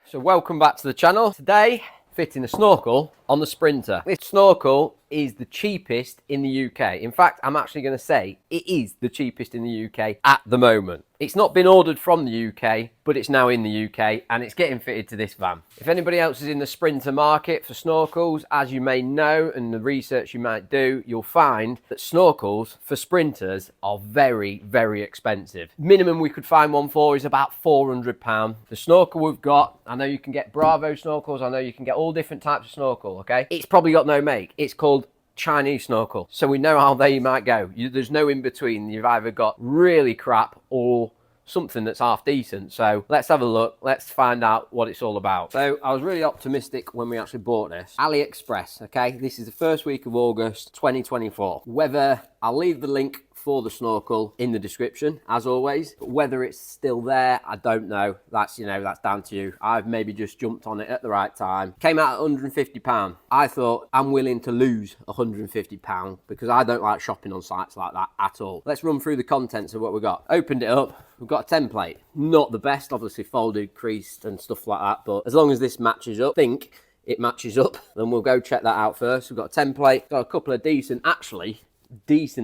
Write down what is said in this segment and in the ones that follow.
So welcome back to the channel. Today, fitting a snorkel on the Sprinter. This snorkel is the cheapest in the UK. In fact, I'm actually going to say it is the cheapest in the UK at the moment. It's not been ordered from the UK, but it's now in the UK and it's getting fitted to this van. If anybody else is in the Sprinter market for snorkels, as you may know, and the research you might do, you'll find that snorkels for Sprinters are very, very expensive. Minimum we could find one for is about £400. The snorkel we've got, I know you can get Bravo snorkels, I know you can get all different types of snorkel, okay? It's probably got no make. It's called Chinese snorkel, so we know how they might go. There's no in between. You've either got really crap or something that's half decent. So let's have a look. Let's find out what it's all about. So I was really optimistic when we actually bought this. AliExpress, okay? This is the first week of August 2024. Whether I'll leave the link for the snorkel in the description, as always. But whether it's still there, I don't know. That's, that's down to you. I've maybe just jumped on it at the right time. Came out at £150. I thought I'm willing to lose £150 because I don't like shopping on sites like that at all. Let's run through the contents of what we got. Opened it up. We've got a template. Not the best, obviously folded, creased and stuff like that. But as long as this matches up, think it matches up, then we'll go check that out first. We've got a template. Got a couple of decent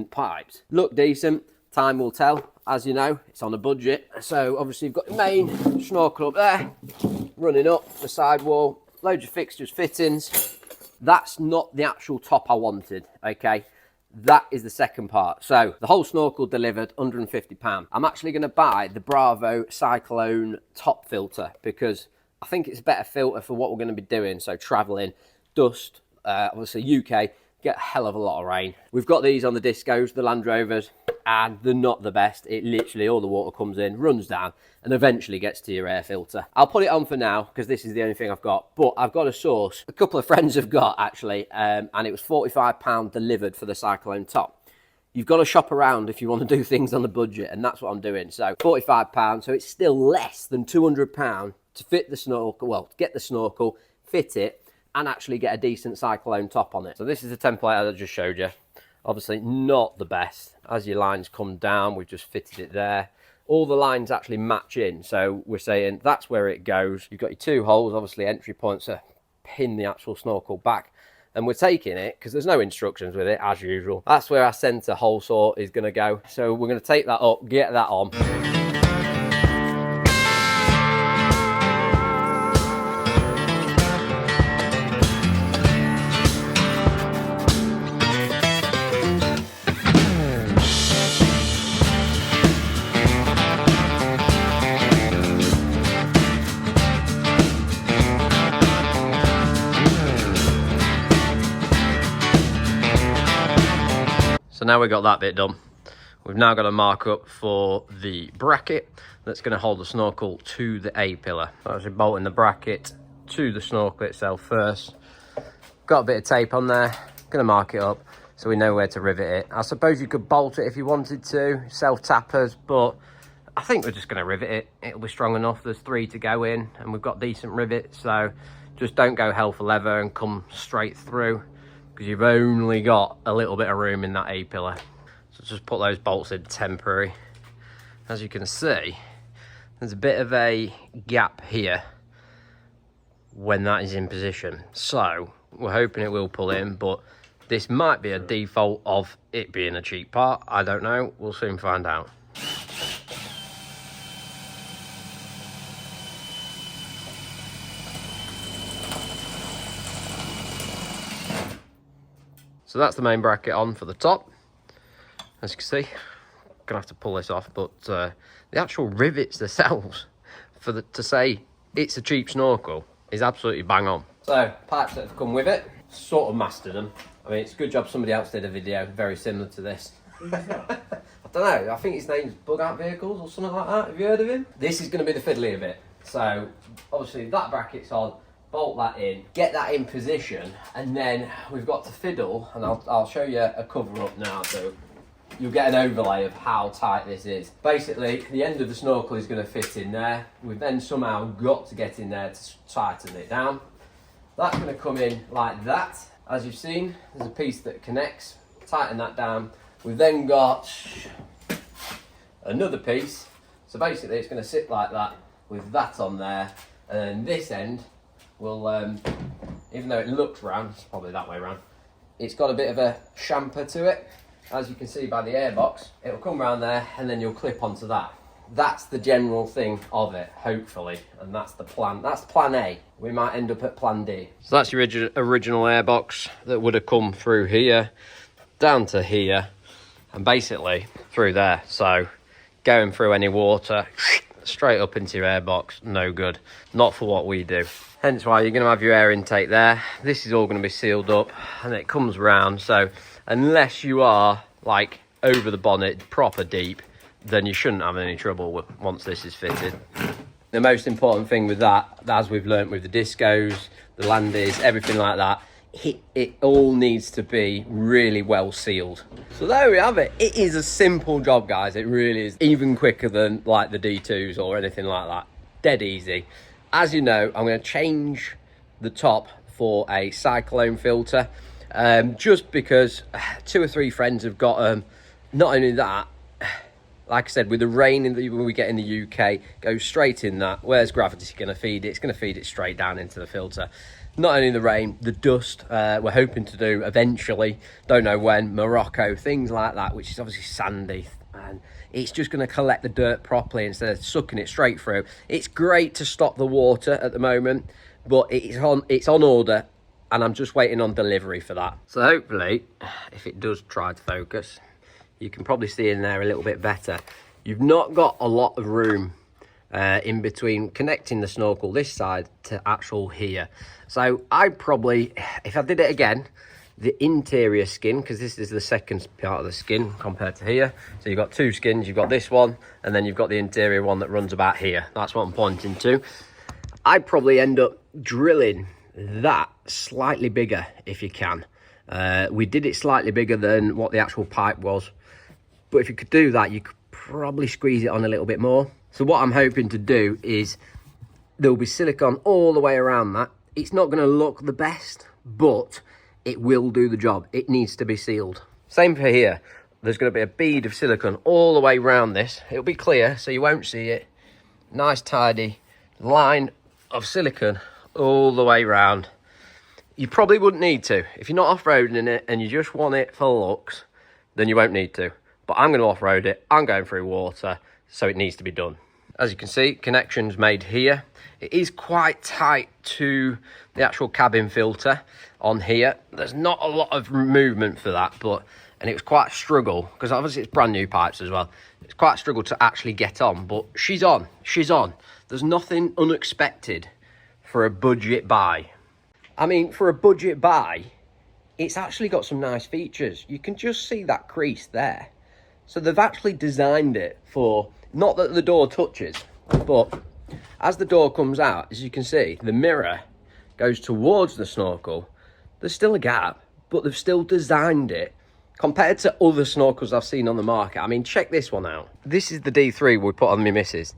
pipes. Look decent, time will tell. As you know, it's on a budget. So obviously you've got the main snorkel up there, running up the sidewall, loads of fixtures, fittings. That's not the actual top I wanted, okay? That is the second part. So the whole snorkel delivered, £150. I'm actually going to buy the Bravo Cyclone top filter because I think it's a better filter for what we're going to be doing. So traveling, dust, obviously UK, get a hell of a lot of rain. We've got these on the Discos, the Land Rovers, and they're not the best. It literally, all the water comes in, runs down, and eventually gets to your air filter. I'll put it on for now, because this is the only thing I've got, but I've got a source. A couple of friends have got, actually, and it was £45 delivered for the Cyclone top. You've got to shop around if you want to do things on the budget, and that's what I'm doing. So £45, so it's still less than £200 to fit the snorkel, well, to get the snorkel, fit it, and actually get a decent Cyclone top on it. So this is the template I just showed you. Obviously not the best. As your lines come down, we've just fitted it there. All the lines actually match in, so we're saying that's where it goes. You've got your two holes, obviously entry points to pin the actual snorkel back. And we're taking it, because there's no instructions with it, as usual. That's where our centre hole saw is going to go. So we're going to take that up, get that on. So now we've got that bit done. We've now got a mark up for the bracket that's going to hold the snorkel to the A-pillar. So actually bolting the bracket to the snorkel itself first. Got a bit of tape on there. Going to mark it up so we know where to rivet it. I suppose you could bolt it if you wanted to, self-tappers, but I think we're just going to rivet it. It'll be strong enough. There's 3 to go in and we've got decent rivets, so just don't go hell for leather and come straight through, because you've only got a little bit of room in that A-pillar. So just put those bolts in temporary. As you can see, there's a bit of a gap here when that is in position. So we're hoping it will pull in, but this might be a default of it being a cheap part. I don't know, we'll soon find out. So that's the main bracket on for the top. As you can see, gonna have to pull this off, but the actual rivets themselves, to say it's a cheap snorkel, is absolutely bang on. So, pipes that have come with it, sort of mastered them. I mean, it's a good job somebody else did a video very similar to this. I don't know, I think his name's Bug Out Vehicles or something like that. Have you heard of him? This is gonna be the fiddly of it. So, obviously that bracket's on. Bolt that in, get that in position, and then we've got to fiddle, and I'll show you a cover up now so you'll get an overlay of how tight this is. Basically, the end of the snorkel is going to fit in there. We've then somehow got to get in there to tighten it down. That's going to come in like that. As you've seen, there's a piece that connects, tighten that down. We've then got another piece. So basically it's going to sit like that with that on there. And then this end will, even though it looks round, it's probably that way round, it's got a bit of a chamfer to it. As you can see by the airbox, it'll come round there and then you'll clip onto that. That's the general thing of it, hopefully, and that's the plan. That's plan A. We might end up at plan D. So that's your original airbox that would have come through here, down to here, and basically through there. So going through any water, straight up into your airbox, no good. Not for what we do. Hence why you're going to have your air intake there. This is all going to be sealed up, and it comes round. So unless you are like over the bonnet, proper deep, then you shouldn't have any trouble once this is fitted. The most important thing with that, as we've learnt with the discos, the landies, everything like that, it all needs to be really well sealed. So there we have it. It is a simple job, guys. It really is. Even quicker than like the D2s or anything like that. Dead easy. As you know, I'm going to change the top for a cyclone filter, just because 2 or 3 friends have got them. Not only that, like I said, with the rain we get in the UK, goes straight in that. Where's gravity going to feed it? It's going to feed it straight down into the filter. Not only the rain, the dust, we're hoping to do eventually, don't know when, Morocco, things like that, which is obviously sandy. And it's just going to collect the dirt properly instead of sucking it straight through. It's great to stop the water at the moment, but it's on order, and I'm just waiting on delivery for that. So hopefully, if it does try to focus, you can probably see in there a little bit better. You've not got a lot of room in between connecting the snorkel this side to actual here. So I'd probably, if I did it again, the interior skin, because this is the second part of the skin compared to here. So you've got 2 skins, you've got this one, and then you've got the interior one that runs about here. That's what I'm pointing to. I'd probably end up drilling that slightly bigger if you can. We did it slightly bigger than what the actual pipe was, but if you could do that, you could probably squeeze it on a little bit more. So what I'm hoping to do is there'll be silicone all the way around that. It's not going to look the best, but it will do the job. It needs to be sealed. Same for here. There's going to be a bead of silicone all the way around this. It'll be clear, so you won't see it. Nice, tidy line of silicone all the way around. You probably wouldn't need to. If you're not off-roading in it and you just want it for looks, then you won't need to. But I'm going to off-road it. I'm going through water, so it needs to be done. As you can see, connection's made here. It is quite tight to the actual cabin filter on here. There's not a lot of movement for that, and it was quite a struggle, because obviously it's brand new pipes as well. It's quite a struggle to actually get on, but she's on. She's on. There's nothing unexpected for a budget buy. I mean, for a budget buy, it's actually got some nice features. You can just see that crease there. So they've actually designed it for, not that the door touches, but as the door comes out, as you can see, the mirror goes towards the snorkel. There's still a gap, but they've still designed it compared to other snorkels I've seen on the market. I mean, check this one out. This is the D3 we put on my missus.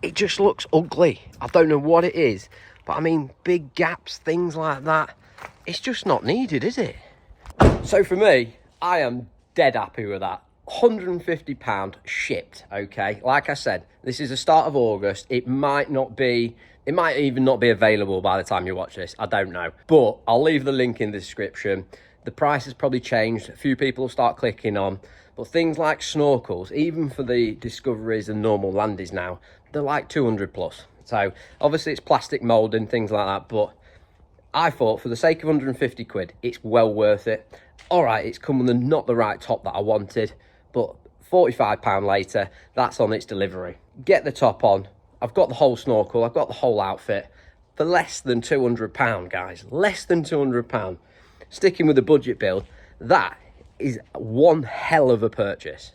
It just looks ugly. I don't know what it is, but I mean, big gaps, things like that. It's just not needed, is it? So for me, I am dead happy with that. £150 shipped, okay? Like I said, this is the start of August. It might even not be available by the time you watch this. I don't know. But I'll leave the link in the description. The price has probably changed. A few people will start clicking on. But things like snorkels, even for the Discoveries and normal landies now, they're like 200 plus. So obviously it's plastic moulding, things like that. But I thought for the sake of 150 quid, it's well worth it. All right, it's come with not the right top that I wanted, but £45 later, that's on its delivery. Get the top on. I've got the whole snorkel. I've got the whole outfit for less than £200, guys. Less than £200. Sticking with the budget build, that is one hell of a purchase.